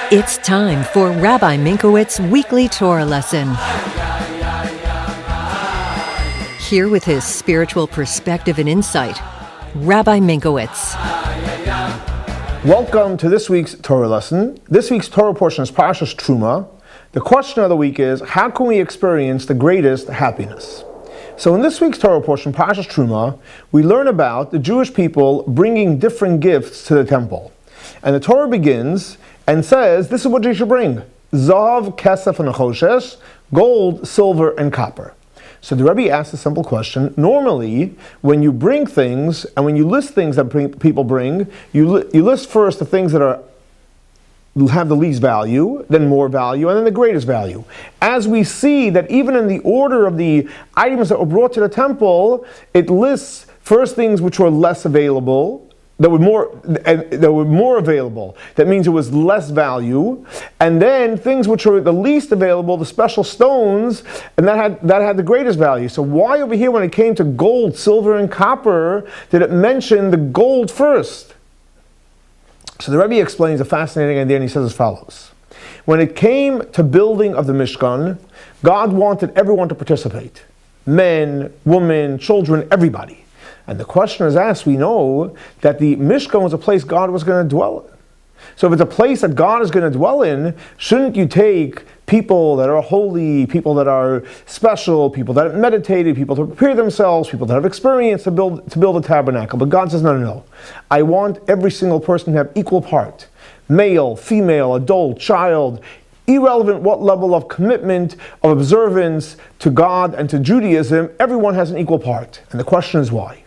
It's time for Rabbi Minkowicz's weekly Torah lesson. Here with his spiritual perspective and insight, Rabbi Minkowicz. Welcome to this week's Torah lesson. This week's Torah portion is Parsha Terumah. The question of the week is, how can we experience the greatest happiness? So in this week's Torah portion, Parsha Terumah, we learn about the Jewish people bringing different gifts to the temple. And the Torah begins and says, this is what you should bring: Zahav, Kesef, and Achoshes, gold, silver, and copper. So the Rebbe asks a simple question. Normally, when you bring things, and when you list things that people bring, you list first the things that have the least value, then more value, and then the greatest value. As we see that even in the order of the items that were brought to the temple, it lists first things which were less available, that were more available. That means it was less value, and then things which were the least available, the special stones, and that had the greatest value. So why over here, when it came to gold, silver, and copper, did it mention the gold first? So the Rebbe explains a fascinating idea, and he says as follows: when it came to building of the Mishkan, God wanted everyone to participate. Men, women, children, everybody. And the question is asked, we know that the Mishkan was a place God was going to dwell in. So if it's a place that God is going to dwell in, shouldn't you take people that are holy, people that are special, people that have meditated, people to prepare themselves, people that have experience to build a tabernacle? But God says, no. I want every single person to have equal part. Male, female, adult, child, irrelevant what level of commitment, of observance to God and to Judaism, everyone has an equal part. And the question is why?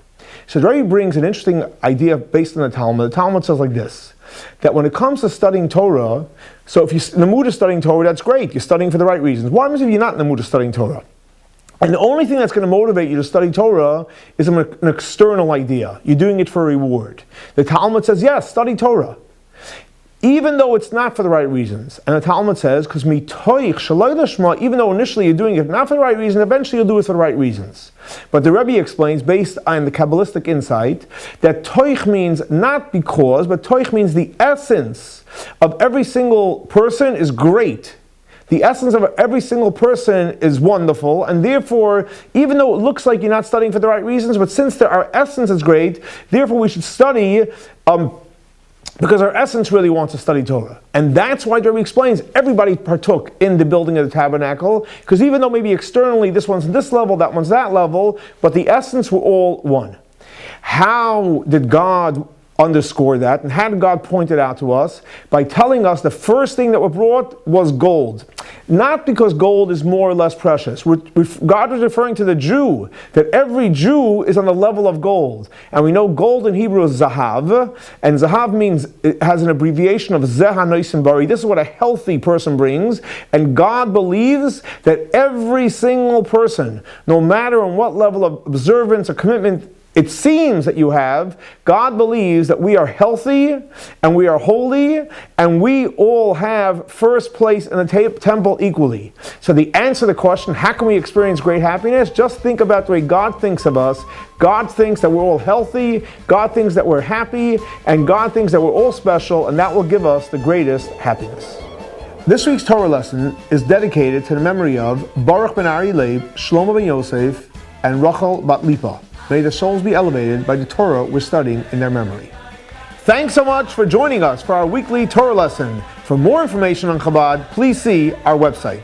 So the Rebbe brings an interesting idea based on the Talmud. The Talmud says like this, that when it comes to studying Torah, so if you're in the mood of studying Torah, that's great. You're studying for the right reasons. What happens if you're not in the mood of studying Torah? And the only thing that's going to motivate you to study Torah is an external idea. You're doing it for a reward. The Talmud says, yes, study Torah, even though it's not for the right reasons. And the Talmud says, because even though initially you're doing it not for the right reason, eventually you'll do it for the right reasons. But the Rebbe explains, based on the Kabbalistic insight, that toich means not because, but toich means the essence of every single person is great. The essence of every single person is wonderful, and therefore, even though it looks like you're not studying for the right reasons, but since our essence is great, therefore we should study because our essence really wants to study Torah. And that's why the Rebbe explains everybody partook in the building of the tabernacle, because even though maybe externally this one's this level, that one's that level, but the essence were all one. How did God underscore that, and how did God point it out to us? By telling us the first thing that was brought was gold. Not because gold is more or less precious. God was referring to the Jew, that every Jew is on the level of gold. And we know gold in Hebrew is zahav, and zahav means, it has an abbreviation of zeh hanosim bari. This is what a healthy person brings, and God believes that every single person, no matter on what level of observance or commitment it seems that you have, God believes that we are healthy and we are holy and we all have first place in the temple equally. So the answer to the question, how can we experience great happiness? Just think about the way God thinks of us. God thinks that we're all healthy, God thinks that we're happy, and God thinks that we're all special, and that will give us the greatest happiness. This week's Torah lesson is dedicated to the memory of Baruch ben Ari Leib, Shlomo ben Yosef, and Rachel bat Lipa. May their souls be elevated by the Torah we're studying in their memory. Thanks so much for joining us for our weekly Torah lesson. For more information on Chabad, please see our website.